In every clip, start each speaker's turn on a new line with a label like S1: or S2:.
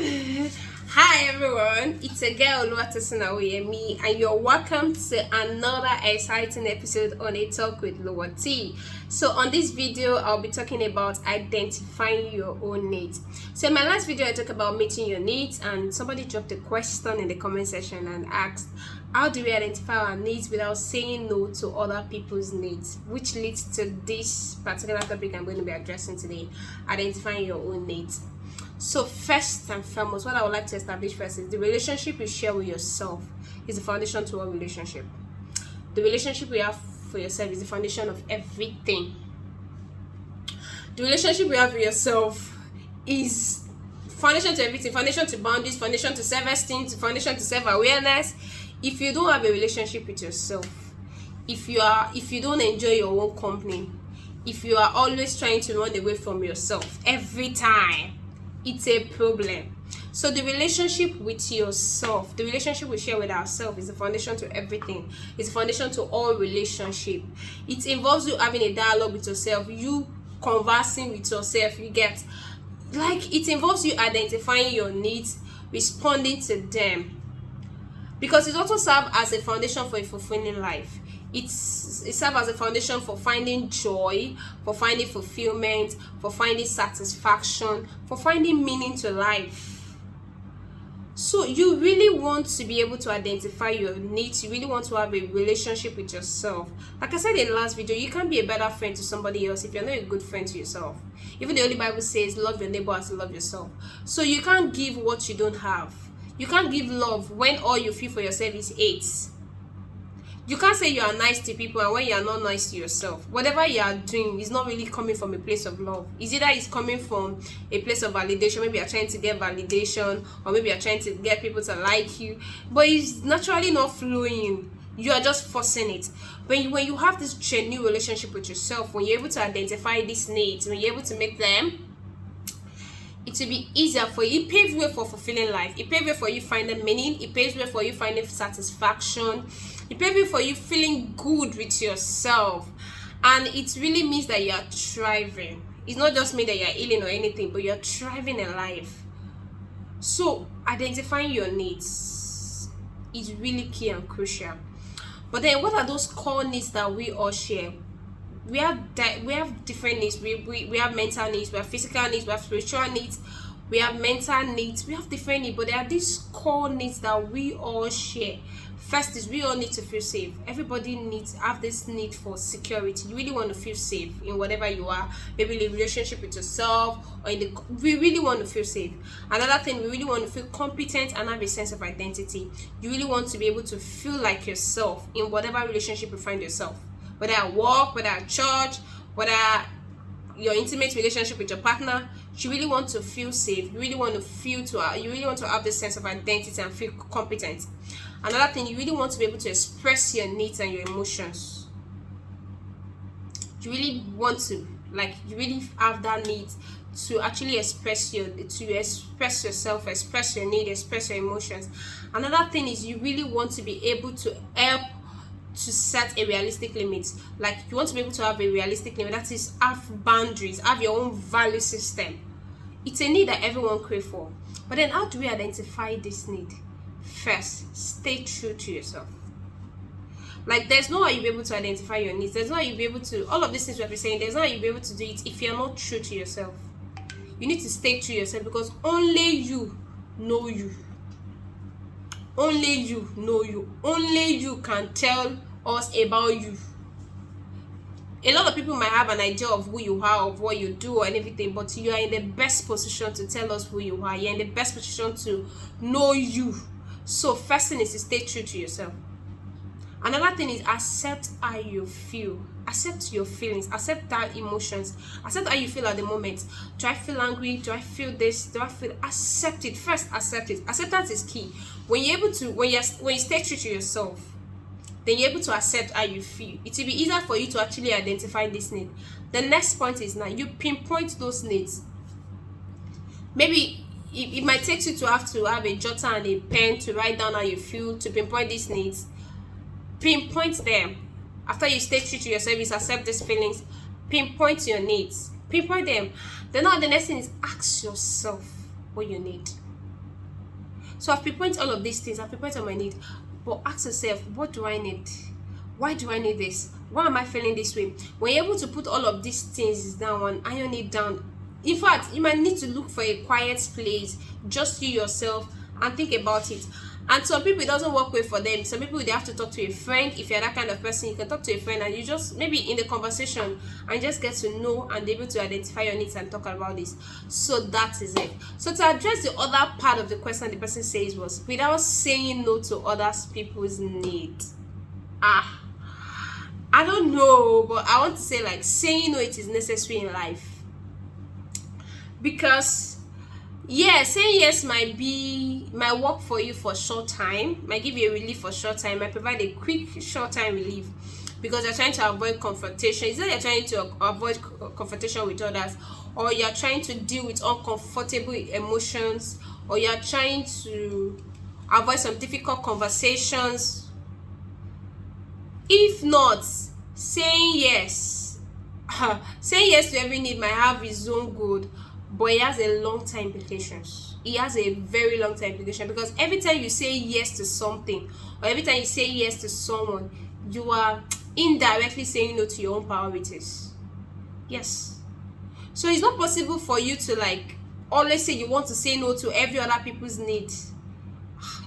S1: Hi everyone, it's a girl Luwatee, and you're welcome to another exciting episode on A Talk with Luwatee. So on this video, I'll be talking about identifying your own needs. So in my last video, I talked about meeting your needs, and somebody dropped a question in the comment section and asked, how do we identify our needs without saying no to other people's needs? Which leads to this particular topic I'm going to be addressing today, identifying your own needs. So first and foremost, what I would like to establish first is the relationship you share with yourself is the foundation to all relationship. The relationship you have for yourself is the foundation of everything. The relationship you have with yourself is foundation to everything, foundation to boundaries, foundation to self-esteem, foundation to self-awareness. If you don't have a relationship with yourself, if you don't enjoy your own company, if you are always trying to run away from yourself every time, it's a problem. So the relationship with yourself, the relationship we share with ourselves, is the foundation to everything. It's the foundation to all relationship. It involves you having a dialogue with yourself, you conversing with yourself. You get, like, it involves you identifying your needs, responding to them, because it also serves as a foundation for a fulfilling life. It serves as a foundation for finding joy, for finding fulfillment, for finding satisfaction, for finding meaning to life. So you really want to be able to identify your needs. You really want to have a relationship with yourself. Like I said in the last video, you can't be a better friend to somebody else if you're not a good friend to yourself. Even the Holy Bible says, love your neighbor as you love yourself. So you can't give what you don't have. You can't give love when all you feel for yourself is hate. You can't say you are nice to people and when you are not nice to yourself. Whatever you are doing is not really coming from a place of love. It's either it's coming from a place of validation. Maybe you're trying to get validation, or maybe you're trying to get people to like you, but it's naturally not flowing. You are just forcing it. When you have this genuine relationship with yourself, when you're able to identify these needs, when you're able to make them, it will be easier for you. It paves way for fulfilling life. It paves way for you finding meaning. It paves way for you finding satisfaction. It paves way for you feeling good with yourself. And it really means that you are thriving. It's not just mean that you are healing or anything, but you're thriving in life. So identifying your needs is really key and crucial. But then what are those core needs that we all share? We have different needs. We have mental needs, we have physical needs, we have spiritual needs, we have mental needs, we have different needs, but there are these core needs that we all share. First is we all need to feel safe. Everybody have this need for security. You really want to feel safe in whatever you are, maybe in a relationship with yourself, or we really want to feel safe. Another thing, we really want to feel competent and have a sense of identity. You really want to be able to feel like yourself in whatever relationship you find yourself, whether at work, whether at church, whether your intimate relationship with your partner. You really want to feel safe. You really want to have this sense of identity and feel competent. Another thing, you really want to be able to express your needs and your emotions. You really want to, you really have that need to actually express yourself, express your need, express your emotions. Another thing is you really want to be able to help to set a realistic limit. Like, you want to be able to have a realistic limit, that is, have boundaries, have your own value system. It's a need that everyone craves for. But then how do we identify this need? First, stay true to yourself. Like, there's no way you'll be able to identify your needs. There's no way you'll be able to, all of these things we've been saying, there's no way you'll be able to do it if you're not true to yourself. You need to stay true to yourself, because only you know you. Only you know you. Only you can tell us about you. A lot of people might have an idea of who you are, of what you do or anything, but you are in the best position to tell us who you are. You're in the best position to know you. So first thing is to stay true to yourself. Another thing is accept how you feel. Accept your feelings. Accept that emotions. Accept how you feel at the moment. Do I feel angry? Do I feel this? Do I feel? Accept it. First, accept it. Acceptance is key. When you're able to, when you stay true to yourself, then you're able to accept how you feel. It will be easier for you to actually identify this need. The next point is, now you pinpoint those needs. Maybe it might take you to have a jotter and a pen to write down how you feel, to pinpoint these needs. Pinpoint them. After you stay true to yourself, you accept these feelings, pinpoint your needs. Pinpoint them. Then now the next thing is ask yourself what you need. So I've pinpointed all of these things, I've pinpointed my need. But ask yourself, what do I need? Why do I need this? Why am I feeling this way? When you're able to put all of these things down and iron it down, in fact, you might need to look for a quiet place, just you yourself, and think about it. And some people, it doesn't work well for them. Some people, they have to talk to a friend. If you're that kind of person, you can talk to a friend and you just, maybe in the conversation, and just get to know and be able to identify your needs and talk about this. So that is it. So to address the other part of the question the person says was, without saying no to others people's needs. I don't know, but I want to say, like, saying no, it is necessary in life. Because yeah, saying yes might work for you for a short time, might give you a relief for a short time, might provide a quick short time relief because you're trying to avoid confrontation. It's not you're trying to avoid confrontation with others, or you're trying to deal with uncomfortable emotions, or you're trying to avoid some difficult conversations. If not, saying yes to every need might have its own good, but it has a long-term implications. It has a very long-term implication, because every time you say yes to something, or every time you say yes to someone, you are indirectly saying no to your own priorities. Yes. So it's not possible for you to, like, always say you want to say no to every other people's need.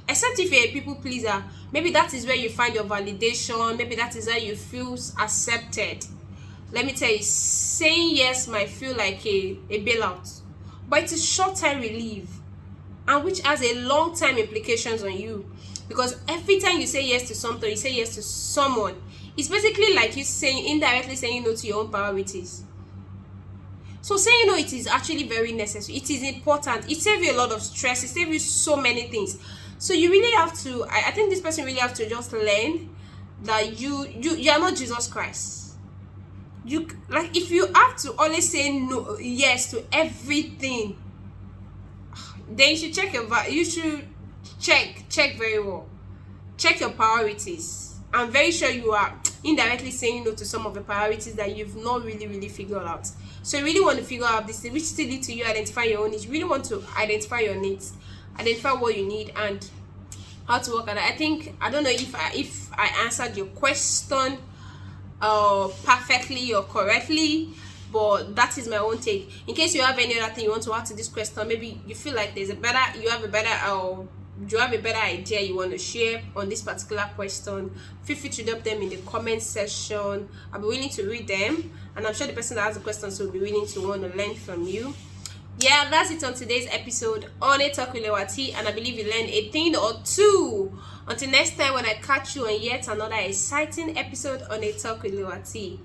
S1: Except if you're a people pleaser. Maybe that is where you find your validation. Maybe that is where you feel accepted. Let me tell you, saying yes might feel like a bailout, but it's a short-term relief, and which has a long-term implications on you. Because every time you say yes to something, you say yes to someone, it's basically like you indirectly saying no to your own priorities. So saying no, it is actually very necessary. It is important. It saves you a lot of stress. It saves you so many things. So you really have to, I think this person really have to just learn that you are not Jesus Christ. You, like, if you have to always say no, yes to everything, then you should check very well. Check your priorities. I'm very sure you are indirectly saying no to some of the priorities that you've not really figured out. So you really want to figure out this thing, which still lead to you identify your own needs. You really want to identify your needs, identify what you need, and how to work on it. I don't know if I answered your question perfectly or correctly, but that is my own take. In case you have any other thing you want to add to this question, maybe you feel like you have a better idea you want to share on this particular question, feel free to drop them in the comment section. I'll be willing to read them, and I'm sure the person that has the questions will be willing to want to learn from you. Yeah, that's it on today's episode on A Talk with Luwatee, and I believe you learned a thing or two. Until next time, when I catch you on yet another exciting episode on A Talk with Luwatee,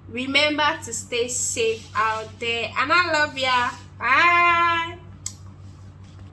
S1: remember to stay safe out there, and I love ya. Bye.